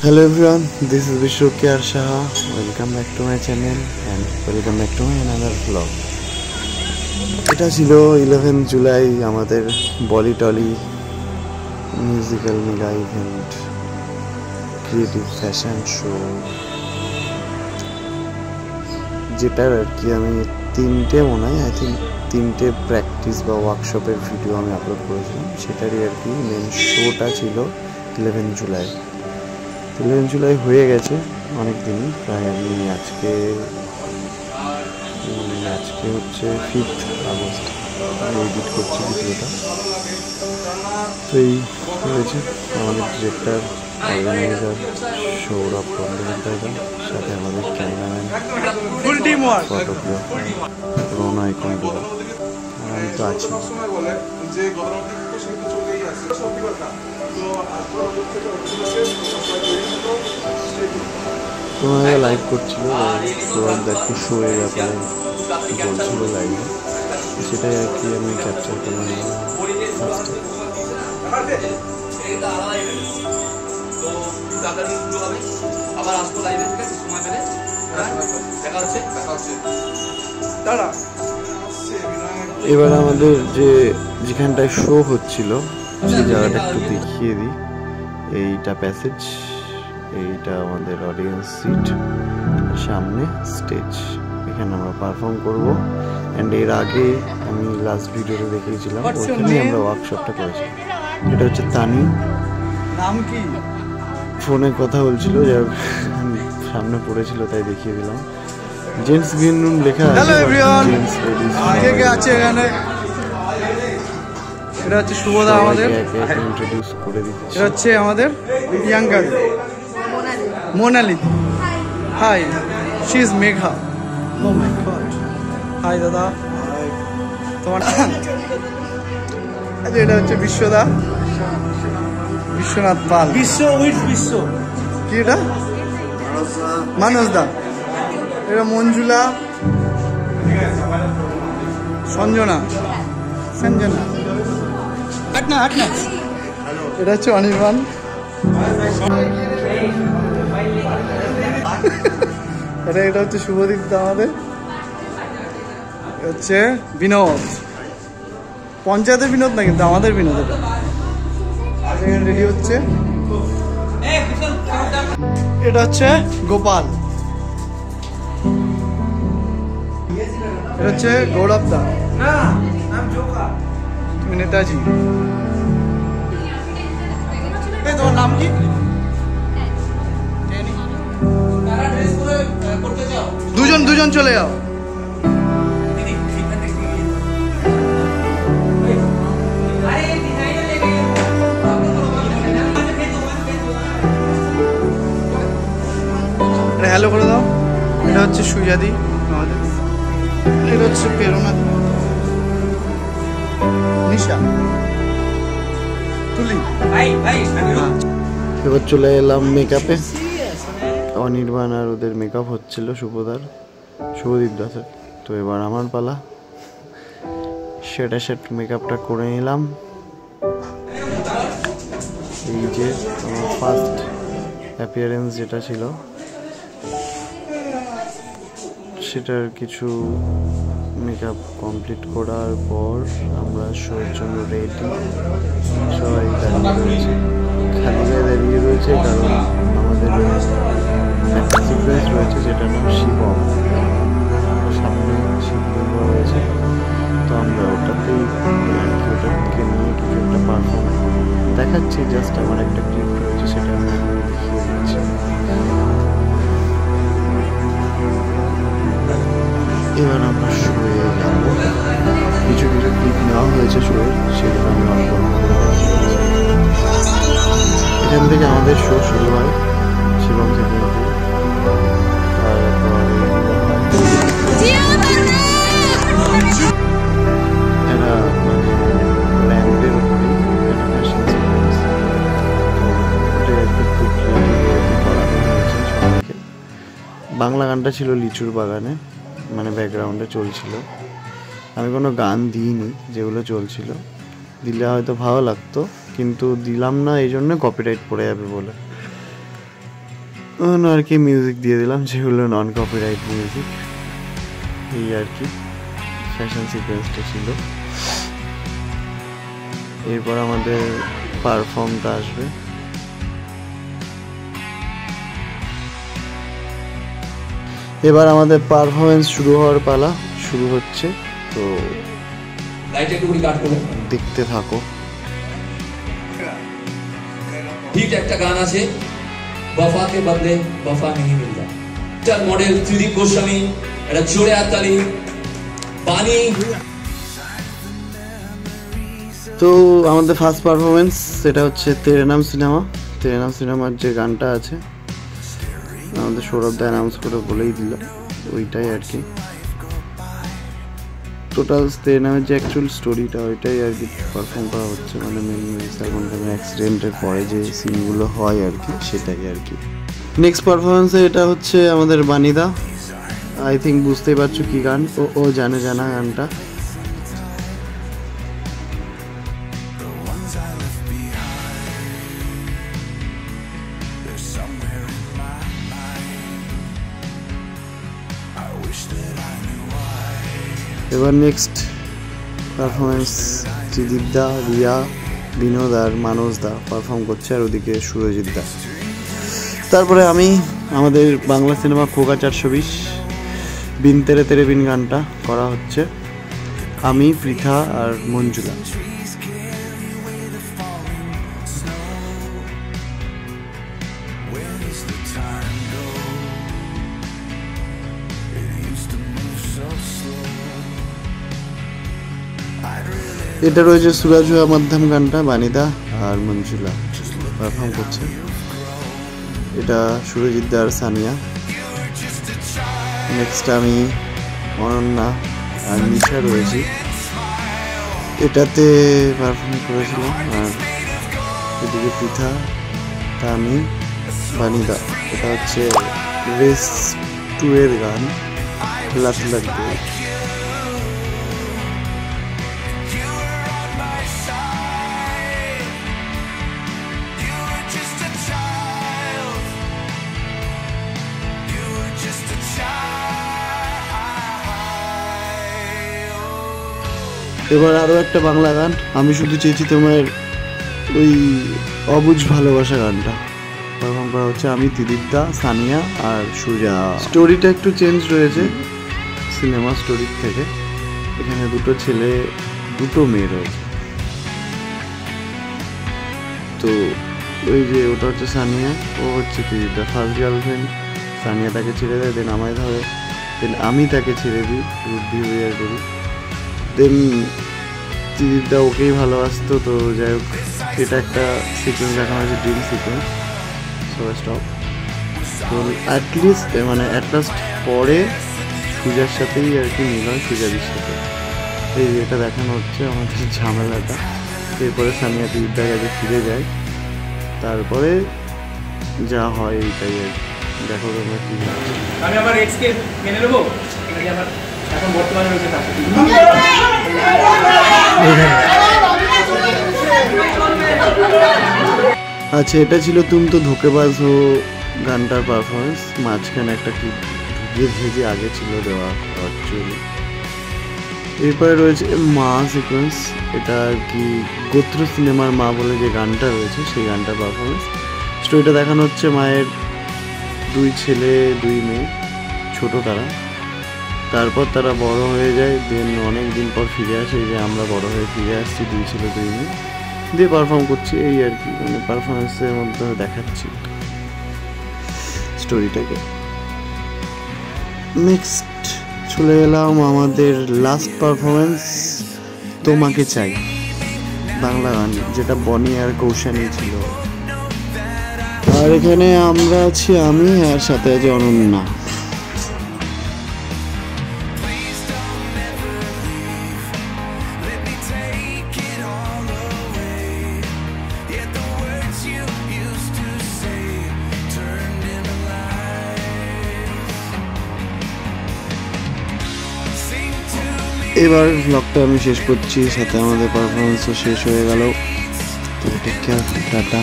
Hello everyone, this is Vishnu K.R. Shah. Welcome back to my channel and welcome back to my another vlog. এটা ছিল 11 July আমাদের Bolly Tolly musical mega event creative fashion show, যেটার আর কি আমি তিনটে মনে হয় তিনটে প্র্যাকটিস বা ওয়ার্কশপের ভিডিও আমি আপলোড করেছিলাম। সেটারই আর কি মেন শোটা ছিল 11 জুলাই। 11 জুলাই হয়ে গেছে অনেক দিন, প্রায় আমি আজকে হচ্ছে 5 আগস্ট আমি এডিট করছি ভিডিওটা। তো এই হয়েছে আমাদের ডিরেক্টর, অর্গানাইজার সৌরভ বন্দ্যোপাধ্যায়, সাথে আমাদের ক্যামেরাম্যান, ফটোগ্রাফার রনয় কুণ্ডুরা, আর আমি তো আছি। তোমাকে লাইভ করছিল, সৌরভ দেখো শো এর ব্যাপারে বলছিল লাইভে, সেটাই আর কি আমি ক্যাপচার করে নিলাম ফার্স্টে। এবার আমাদের যেখানটায় শো হচ্ছিল সেই জায়গাটা একটু দেখিয়ে দিই। এইটা প্যাসেজ, এইটা আমাদের অডিয়েন্স সিট, সামনে স্টেজ, এখানে আমরা পারফর্ম করবো। অ্যান্ড এর আগে আমি লাস্ট ভিডিওতে দেখিয়েছিলাম, ওখানে আমরা ওয়ার্কশপটা করেছি। এটা হচ্ছে তানি, নাম কি ফোনে কথা বলছিল, যাই সামনে পড়েছিল তাই দেখিয়ে দিলাম। জেন্টস গ্রিন রুম লেখা আছে, এখানে। এটা হচ্ছে শুভদা, আমাদের ইন্ট্রোডিউস করে দিচ্ছি। এটা হচ্ছে আমাদের Priyanka Monali. Hi, she is Megha. Oh my god, hi দাদা। তোমার এটা হচ্ছে বিশ্বদা, বিশ্বনাথ পাল। বিশ্ব কি এটা? মানস দা। এটা মঞ্জুলা, সঞ্জনা। এটা হচ্ছে অনির্বাণ। এটা হচ্ছে শুভদীপ দা আমাদের। হচ্ছে বিনোদ, পঞ্চায়েতের বিনোদ না কিন্তু আমাদের বিনোদ। এটা রেডি হচ্ছে। এটা হচ্ছে গোপাল। এটা হচ্ছে গৌরব দা, তুমি নেতাজি। তোমার নাম কি? দুজন চলে যাও। হ্যালো করে দাও। এটা হচ্ছে সুজাদি আমাদের। এটা হচ্ছে প্রেরণা, নিশা, তুলি। এবার চলে এলাম মেকআপে। অনির্বাণ আর ওদের মেকআপ হচ্ছিল, শুভদীপ দাসের। তো এবার আমার পালা, সেট মেকআপটা করে নিলাম। এই যে আমার ফার্স্ট অ্যাপিয়ারেন্স যেটা ছিল, সেটার কিছু মেকআপ কমপ্লিট করার পর আমরা শোয়ের জন্য রেডি। সবাই খালি গায়ে দাঁড়িয়ে রয়েছে, কারণ আমাদের একটা সিকোয়েন্স রয়েছে যেটার নাম শিবম, সামনে শিবলিঙ্গ রয়েছে। তো আমরা ওটাতেই ওটাকে নিয়ে কিছু একটা পারফর্ম দেখাচ্ছি। জাস্ট আমার একটা ক্লিপ রয়েছে, সেটা আমি দেখিয়ে দিচ্ছি। এবার আমরা শোয়ে যাবো। কিছু ক্লিপ নেওয়া হয়েছে শোয়ের, সেগুলো আমি অন করবো। এখান থেকে আমাদের শো শুরু হয় শিবম থেকে। তারপর এরা মানে ল্যাম্পের উপরেই একটা ফ্যাশন সিকোয়েন্স, ওটা একটু করানো হয়েছে সবাইকে। বাংলা গানটা ছিল লিচুর বাগানে, মানে ব্যাকগ্রাউন্ডে চলছিল। আমি কোনো গান দিইনি, যেগুলো চলছিল দিলে হয়তো ভালো লাগতো, কিন্তু দিলাম না এই জন্য কপিরাইট পড়ে যাবে বলে। আর কি মিউজিক দিয়ে দিলাম, যেগুলো নন কপিরাইট মিউজিক। এই আর কি ফ্যাশন সিকোয়েন্সটা ছিল। এরপর আমাদের পারফর্মটা আসবে। এবার আমাদের পারফরমেন্স শুরু হওয়ার পালা শুরু হচ্ছে, তো দেখতে থাকো। হিট একটা গান আছে, বফা কে বদলে বফা নেই মিলতা। তার মডেল ত্রিদীপ গোস্বামী, এটা জোরে হাততালি। বানি। তো আমাদের ফার্স্ট পারফরমেন্স সেটা হচ্ছে তেরে নাম সিনেমা। তেরে নাম সিনেমার যে গানটা আছে আমাদের সৌরভ দা অ্যানাউন্স করে বলেই দিল, ওইটাই আর কি। টোটাল তেরে নামের যে অ্যাকচুয়াল স্টোরিটা ওইটাই আর কি পারফর্ম করা হচ্ছে, মানে মেন কোনো অ্যাক্সিডেন্টের পরে যে সিনগুলো হয় আর কি, সেটাই আর কি। নেক্সট পারফরমেন্সে এটা হচ্ছে আমাদের বানিদা। আই থিঙ্ক বুঝতেই পারছো কি গান, ও জানে জানা গানটা। এবার নেক্সট পারফরমেন্স ত্রিদীপ দা, রিয়া, বিনোদ আর মানস দা পারফর্ম করছে, আর ওদিকে সুরজিৎ দা। তারপরে আমি আমাদের বাংলা সিনেমা খোকা 420 বিন তেরে তেরে বিন গানটা করা হচ্ছে, আমি, পৃথা আর মঞ্জুলা। এটা রয়েছে সুরাজ হুয়া মাধ্যম গানটা, বানিদা আর মঞ্জুলা পারফর্ম করছে। এটা সুরজিৎ দা আর সানিয়া। নেক্সট আমি, অনন্যা আর নিশা রয়েছি, এটাতে পারফর্ম করেছিলাম। আর এদিকে পৃথা, তামি, বানিদা। এটা হচ্ছে রেস 2 এর গান, লাত লাগবে। এবার আরও একটা বাংলা গান, আমি শুধু চেয়েছি তোমার ওই অবুঝ ভালোবাসা গানটা পারফর্ম করা হচ্ছে, আমি, ত্রিদীপ দা, সানিয়া আর সুজা। স্টোরিটা একটু চেঞ্জ রয়েছে সিনেমা স্টোরির থেকে। এখানে দুটো ছেলে দুটো মেয়ে রয়েছে। তো ওই যে ওটা হচ্ছে সানিয়া, ও হচ্ছে ত্রিদীপ দা ফার্স্ট গার্লফ্রেন্ড। সানিয়া তাকে ছেড়ে দেয়, দেন আমায় ধরে, দেন আমি তাকে ছেড়ে দিই, বিহেভিয়ার করি। দেন ত্রিদীপদা ওকেই ভালোবাসতো। তো যাই হোক, এটা একটা সিকোয়েন্স দেখানো হয়েছে, ড্রিম সিকোয়েন্স। So stop. তো অ্যাটলিস্ট মানে অ্যাটলাস্ট পরে সুজার সাথেই আর কি মিল হয়, সুজাদির সাথে। এই এটা দেখানো হচ্ছে আমাদের ঝামেলাটা। এরপরে সানিয়া ত্রিদীপদার কাছে ফিরে যায়, তারপরে যা হয় এইটাই আর কি। দেখো তোমরা কি আমি আমার এক্সকে মেনে নেবো, এটাই আমার এখন বর্তমানে রয়েছে তার সাথে। আচ্ছা, এটা ছিল তুম তো ধোকেবাজ হো গানটার পারফরমেন্স। মাঝখানে একটা কি ঢুকিয়ে ভেজে আগে ছিল দেওয়া অ্যাকচুয়ালি। এরপরে রয়েছে মা সিকোয়েন্স। এটা আর কি গোত্র সিনেমার মা বলে যে গানটা রয়েছে, সেই গানটার পারফরমেন্স। স্টোরিটা দেখানো হচ্ছে মায়ের 2 ছেলে 2 মেয়ে, ছোট তারা। তারপর তারা বড় হয়ে যায়, দেন অনেক দিন পর ফিরে আসে, এই যে আমরা বড় হয়ে ফিরে আসছি 2 ছেলে 2 মেয়ে দিয়ে পারফর্ম করছি। এই আর কি, মানে পারফরমেন্সের মধ্যে দেখাচ্ছি স্টোরিটাকে। নেক্সট চলে গেলাম আমাদের লাস্ট পারফরমেন্স, তোমাকে চাই বাংলা গান, যেটা বনি আর কৌশানী ছিল। আর এখানে আমরা আছি আমি, আর সাথে আছে অনন্যা। এবার ব্লগটা আমি শেষ করছি, সাথে আমাদের পারফরমেন্সও শেষ হয়ে গেল। তো টেক কেয়ার, টাটা।